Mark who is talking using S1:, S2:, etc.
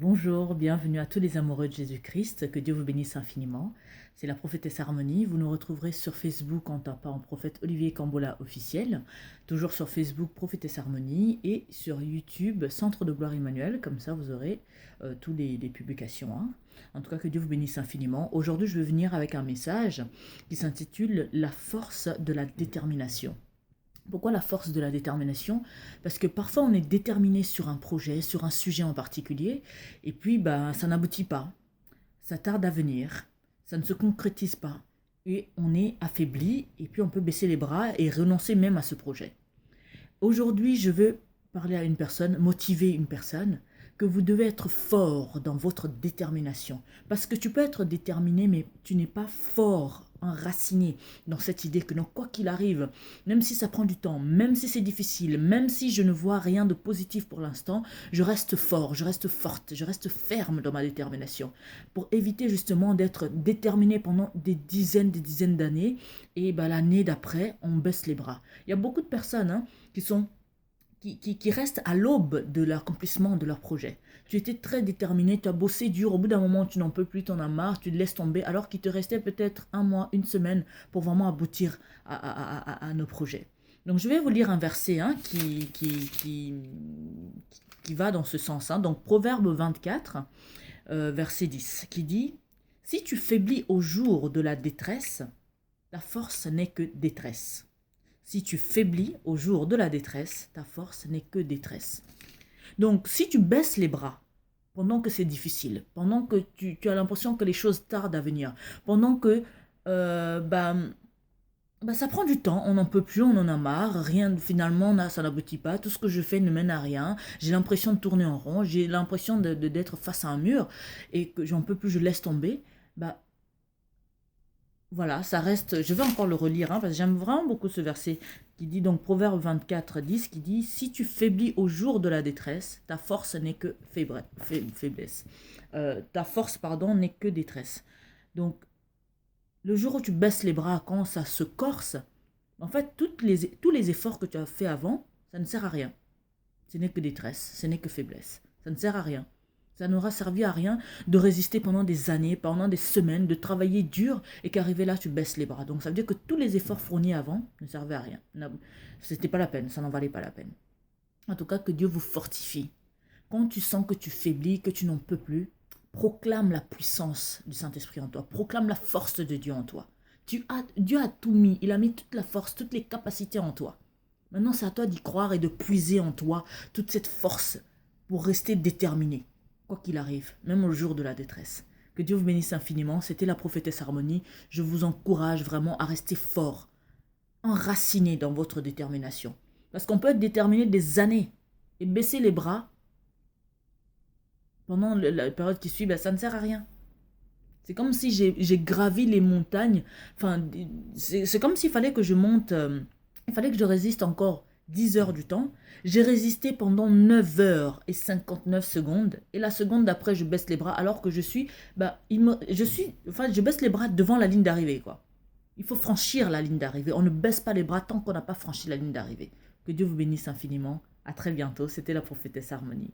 S1: Bonjour, bienvenue à tous les amoureux de Jésus-Christ, que Dieu vous bénisse infiniment. C'est la prophétesse Harmonie, vous nous retrouverez sur Facebook en tapant prophète Olivier Cambola officiel, toujours sur Facebook prophétesse Harmonie et sur YouTube Centre de Gloire Emmanuel, comme ça vous aurez tous les publications. En tout cas, que Dieu vous bénisse infiniment. Aujourd'hui, je vais venir avec un message qui s'intitule La force de la détermination. Pourquoi la force de la détermination? Parce que parfois on est déterminé sur un projet, sur un sujet en particulier, et puis ça n'aboutit pas, ça tarde à venir, ça ne se concrétise pas, et on est affaibli, et puis on peut baisser les bras et renoncer même à ce projet. Aujourd'hui, je veux parler à une personne, motiver une personne, que vous devez être fort dans votre détermination. Parce que tu peux être déterminé, mais tu n'es pas fort, enraciné dans cette idée que donc, quoi qu'il arrive, même si ça prend du temps, même si c'est difficile, même si je ne vois rien de positif pour l'instant, je reste fort, je reste forte, je reste ferme dans ma détermination. Pour éviter justement d'être déterminé pendant des dizaines d'années, et l'année d'après, on baisse les bras. Il y a beaucoup de personnes qui restent à l'aube de l'accomplissement de leur projet. Tu étais très déterminé, tu as bossé dur, au bout d'un moment tu n'en peux plus, tu en as marre, tu te laisses tomber, alors qu'il te restait peut-être un mois, une semaine pour vraiment aboutir à nos projets. Donc je vais vous lire un verset qui va dans ce sens. Donc Proverbe 24, verset 10, qui dit « Si tu faiblis au jour de la détresse, ta force n'est que détresse. » Si tu faiblis au jour de la détresse, ta force n'est que détresse. Donc, si tu baisses les bras pendant que c'est difficile, pendant que tu as l'impression que les choses tardent à venir, pendant que ça prend du temps, on n'en peut plus, on en a marre, rien finalement ça n'aboutit pas, tout ce que je fais ne mène à rien, j'ai l'impression de tourner en rond, j'ai l'impression d'être face à un mur et que j'en peux plus, je laisse tomber, voilà, ça reste, je vais encore le relire, parce que j'aime vraiment beaucoup ce verset qui dit, donc Proverbe 24, 10, qui dit « Si tu faiblis au jour de la détresse, ta force n'est que faiblesse. Ta force, pardon, n'est que détresse. » Donc, le jour où tu baisses les bras, quand ça se corse, en fait, tous les efforts que tu as fait avant, ça ne sert à rien. Ce n'est que détresse, ce n'est que faiblesse. Ça ne sert à rien. Ça n'aura servi à rien de résister pendant des années, pendant des semaines, de travailler dur et qu'arrivé là, tu baisses les bras. Donc ça veut dire que tous les efforts fournis avant ne servaient à rien. C'était pas la peine, ça n'en valait pas la peine. En tout cas, que Dieu vous fortifie. Quand tu sens que tu faiblis, que tu n'en peux plus, proclame la puissance du Saint-Esprit en toi. Proclame la force de Dieu en toi. Dieu a tout mis. Il a mis toute la force, toutes les capacités en toi. Maintenant, c'est à toi d'y croire et de puiser en toi toute cette force pour rester déterminé, quoi qu'il arrive, même au jour de la détresse. Que Dieu vous bénisse infiniment. C'était la prophétesse Harmonie. Je vous encourage vraiment à rester fort, enraciné dans votre détermination. Parce qu'on peut être déterminé des années et baisser les bras pendant la période qui suit, ça ne sert à rien. C'est comme si j'ai gravi les montagnes. Enfin, c'est comme s'il fallait que je monte... il fallait que je résiste encore 10 heures du temps. J'ai résisté pendant 9 heures et 59 secondes. Et la seconde d'après, je baisse les bras alors que je baisse les bras devant la ligne d'arrivée, quoi. Il faut franchir la ligne d'arrivée. On ne baisse pas les bras tant qu'on n'a pas franchi la ligne d'arrivée. Que Dieu vous bénisse infiniment. À très bientôt. C'était la prophétesse Harmonie.